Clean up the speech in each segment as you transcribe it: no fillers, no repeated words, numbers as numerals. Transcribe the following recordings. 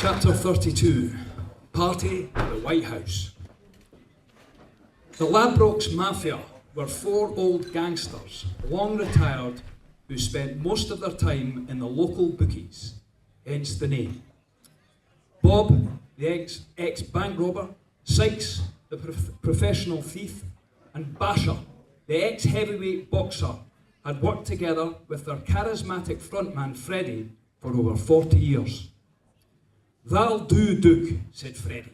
Chapter 32, Party at the White House. The Ladbrokes Mafia were four old gangsters, long retired, who spent most of their time in the local bookies, hence the name. Bob, the ex-bank robber, Sykes, the professional thief, and Basher, the ex-heavyweight boxer, had worked together with their charismatic frontman Freddie for over 40 years. "That'll do, Duke," said Freddie.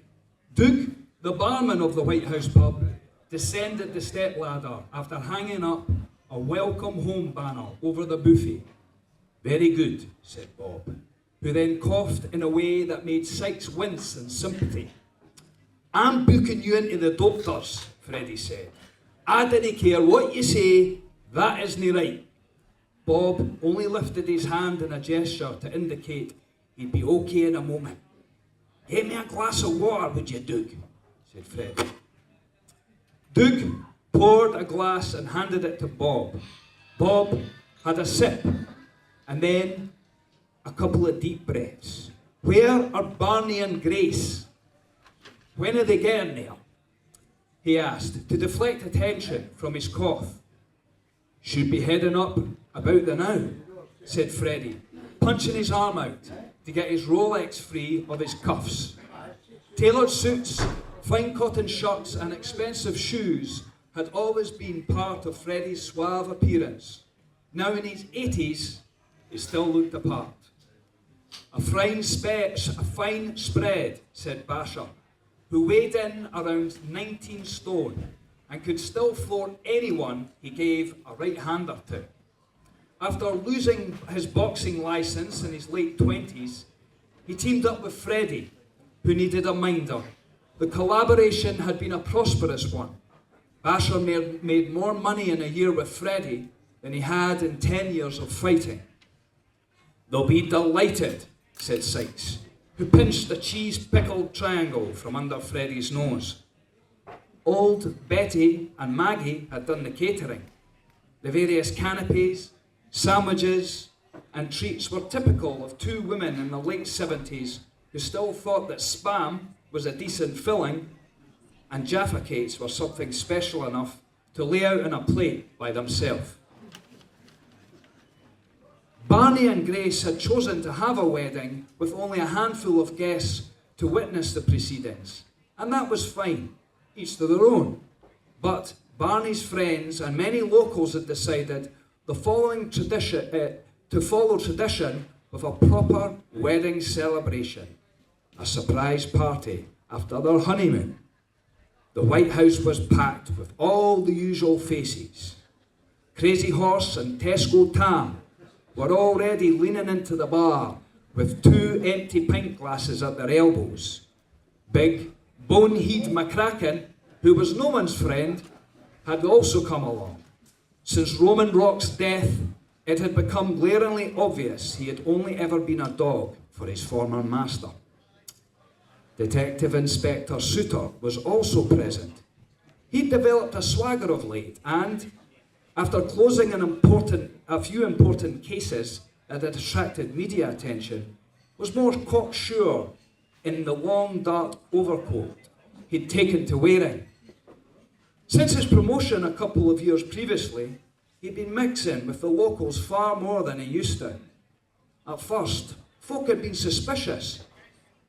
Duke, the barman of the White House pub, descended the stepladder after hanging up a welcome home banner over the buffet. "Very good," said Bob, who then coughed in a way that made Sykes wince in sympathy. "I'm booking you into the doctors," Freddie said. "I dinna care what you say, that isna right." Bob only lifted his hand in a gesture to indicate he'd be okay in a moment. "Get me a glass of water, would you, Duke?" said Freddie. Duke poured a glass and handed it to Bob. Bob had a sip, and then a couple of deep breaths. "Where are Barney and Grace? When are they getting there?" he asked, to deflect attention from his cough. "Should be heading up about the now," said Freddie, punching his arm out to get his Rolex free of his cuffs. Tailored suits, fine cotton shirts and expensive shoes had always been part of Freddie's suave appearance. Now in his 80s, he still looked the part. A fine spread, said Basher, who weighed in around 19 stone and could still floor anyone he gave a right-hander to. After losing his boxing license in his late 20s, he teamed up with Freddie, who needed a minder. The collaboration had been a prosperous one. Basher made more money in a year with Freddie than he had in 10 years of fighting. "They'll be delighted," said Sykes, who pinched a cheese-pickled triangle from under Freddie's nose. Old Betty and Maggie had done the catering. The various canapes, sandwiches and treats were typical of two women in the late 70s who still thought that Spam was a decent filling and Jaffa cakes were something special enough to lay out on a plate by themselves. Barney and Grace had chosen to have a wedding with only a handful of guests to witness the proceedings, and that was fine, each to their own. But Barney's friends and many locals had decided to follow tradition with a proper wedding celebration, a surprise party after their honeymoon. The White House was packed with all the usual faces. Crazy Horse and Tesco Tam were already leaning into the bar with two empty pint glasses at their elbows. Big Bonehead McCracken, who was no one's friend, had also come along. Since Roman Rock's death, it had become glaringly obvious he had only ever been a dog for his former master. Detective Inspector Souter was also present. He'd developed a swagger of late and, after closing a few important cases that had attracted media attention, was more cocksure in the long dark overcoat he'd taken to wearing. Since his promotion a couple of years previously, he'd been mixing with the locals far more than he used to. At first, folk had been suspicious,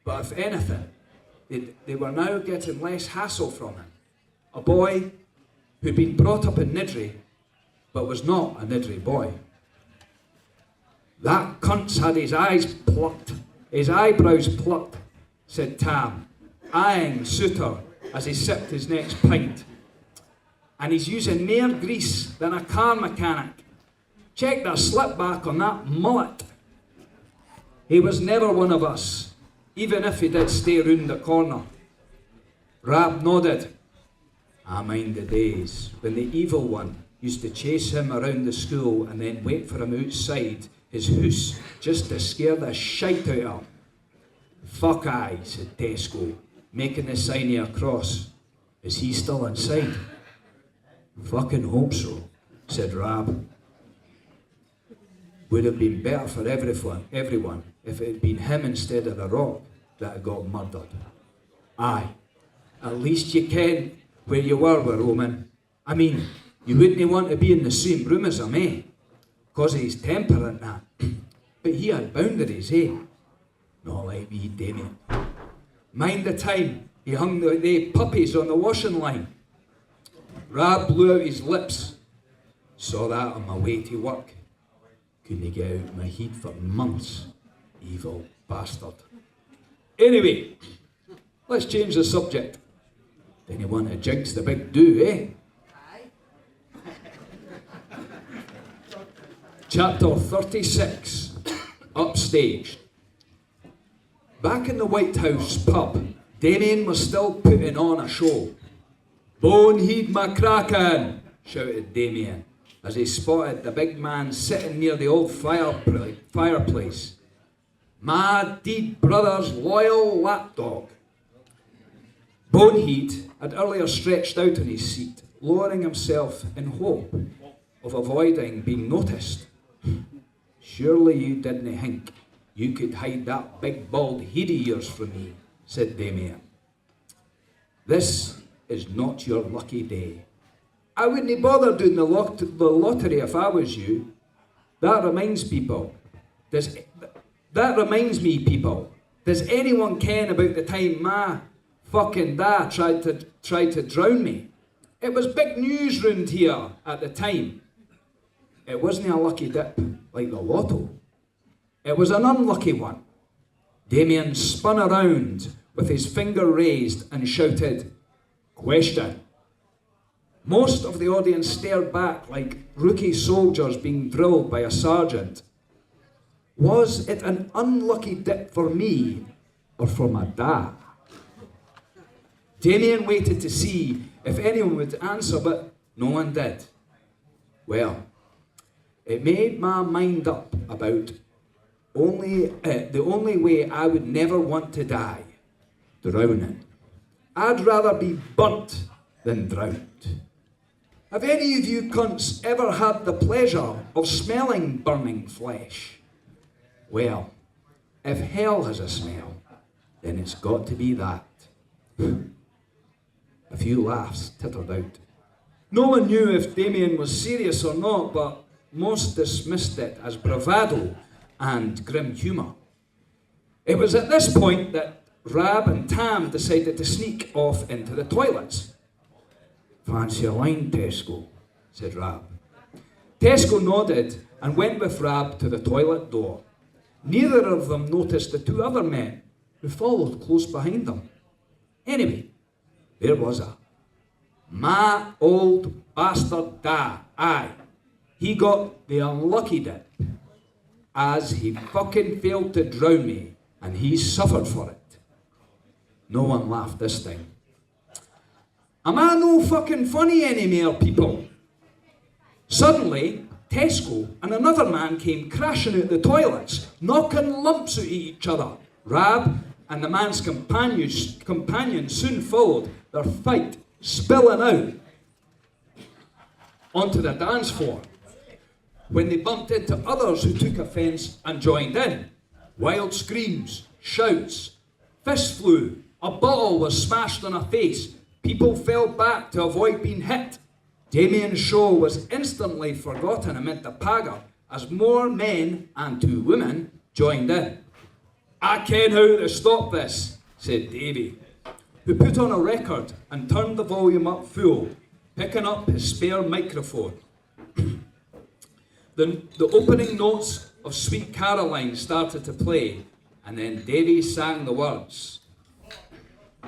but if anything, they were now getting less hassle from him. A boy who'd been brought up in Niddrie, but was not a Niddrie boy. "That cunt's had his eyebrows plucked," said Tam, eyeing Souter as he sipped his next pint. "And he's using more grease than a car mechanic. Check the slip back on that mullet. He was never one of us, even if he did stay round the corner." Rab nodded. "I mind the days when the evil one used to chase him around the school and then wait for him outside his house just to scare the shite out of him." "Fuck aye," said Tesco, making the sign of a cross. "Is he still inside?" "Fucking hope so," said Rab. "Would have been better for everyone if it had been him instead of the Rock," that I got murdered. Aye, at least you ken where you were with Roman. I mean, you wouldn't want to be in the same room as him, eh? 'Cause of his temper and that. But he had boundaries, eh? Not like me, Damien. Mind the time he hung the puppies on the washing line. Rab blew out his lips. Saw that on my way to work. Couldn't get out of my heat for months. Evil bastard. Anyway, let's change the subject. Didn't want to jinx the big do, eh? Chapter 36, Upstaged. Back in the White House pub, Damien was still putting on a show. "Boneheed McCracken," shouted Damien, as he spotted the big man sitting near the old fireplace. "My deed brother's loyal lapdog." Boneheed had earlier stretched out on his seat, lowering himself in hope of avoiding being noticed. "Surely you didn't think you could hide that big bald head of yours from me," said Damien. "This is not your lucky day. I wouldn't bother doing the lottery if I was you. That reminds me, people. Does anyone ken about the time my fucking dad tried to drown me? It was big news round here at the time. It wasn't a lucky dip like the lotto. It was an unlucky one." Damien spun around with his finger raised and shouted, "Question." Most of the audience stared back like rookie soldiers being drilled by a sergeant. Was it an unlucky dip for me or for my dad? Damien waited to see if anyone would answer, but no one did. Well, it made my mind up about the only way I would never want to die: drowning. I'd rather be burnt than drowned. Have any of you cunts ever had the pleasure of smelling burning flesh? Well, if hell has a smell, then it's got to be that. A few laughs tittered out. No one knew if Damien was serious or not, but most dismissed it as bravado and grim humour. It was at this point that Rab and Tam decided to sneak off into the toilets. "Fancy a line, Tesco," said Rab. Tesco nodded and went with Rab to the toilet door. Neither of them noticed the two other men, who followed close behind them. Anyway, there was my old bastard da. Aye, he got the unlucky dip, as he fucking failed to drown me, and he suffered for it. No one laughed this time. Am I no fucking funny anymore, people? Suddenly, Tesco and another man came crashing out the toilets, knocking lumps at each other. Rab and the man's companion soon followed, their fight spilling out onto the dance floor. When they bumped into others who took offence and joined in, wild screams, shouts, fists flew, a bottle was smashed on a face, people fell back to avoid being hit. Damien's show was instantly forgotten amid the paga as more men and two women joined in. I ken how to stop this, said Davy, who put on a record and turned the volume up full, picking up his spare microphone. The opening notes of Sweet Caroline started to play, and then Davy sang the words.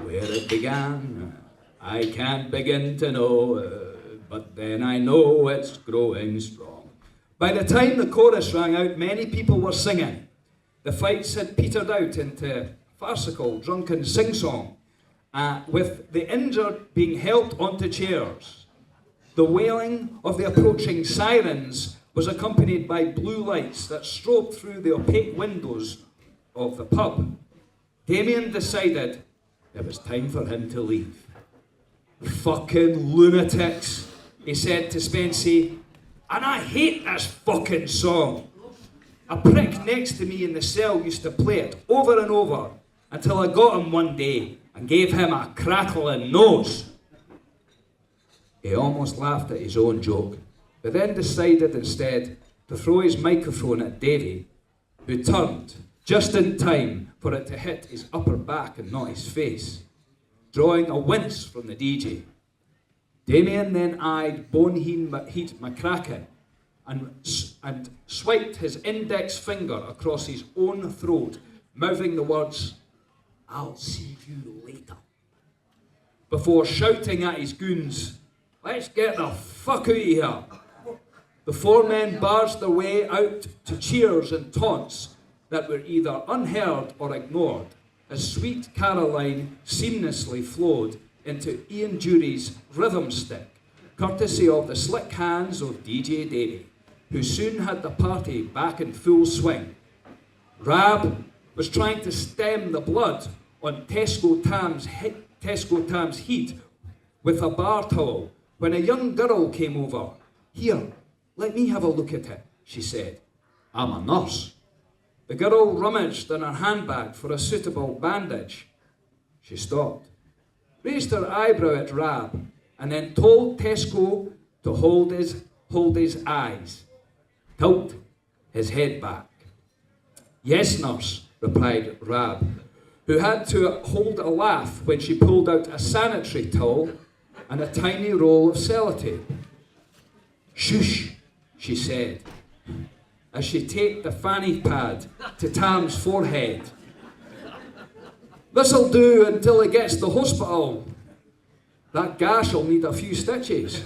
Where it began, I can't begin to know, but then I know it's growing strong. By the time the chorus rang out, many people were singing. The fights had petered out into farcical, drunken sing-song, with the injured being helped onto chairs. The wailing of the approaching sirens was accompanied by blue lights that strobed through the opaque windows of the pub. Damien decided it was time for him to leave. Fucking lunatics, he said to Spency, and I hate this fucking song. A prick next to me in the cell used to play it over and over, until I got him one day and gave him a crackling nose. He almost laughed at his own joke, but then decided instead to throw his microphone at Davy, who turned just in time for it to hit his upper back and not his face, drawing a wince from the DJ. Damien then eyed Boneheed McCracken and swiped his index finger across his own throat, mouthing the words, "I'll see you later," before shouting at his goons, "Let's get the fuck out of here." The four men barged their way out to cheers and taunts that were either unheard or ignored, as Sweet Caroline seamlessly flowed into Ian Jury's rhythm stick, courtesy of the slick hands of DJ Davy, who soon had the party back in full swing. Rab was trying to stem the blood on Tesco Tam's heat with a bar towel when a young girl came over. "Here, let me have a look at it," she said. "I'm a nurse." The girl rummaged in her handbag for a suitable bandage. She stopped, raised her eyebrow at Rab, and then told Tesco to hold his eyes, tilt his head back. "Yes, nurse," replied Rab, who had to hold a laugh when she pulled out a sanitary towel and a tiny roll of sellotape. "Shush," she said, as she taped the fanny pad to Tam's forehead. "This'll do until he gets to the hospital. That gash'll need a few stitches."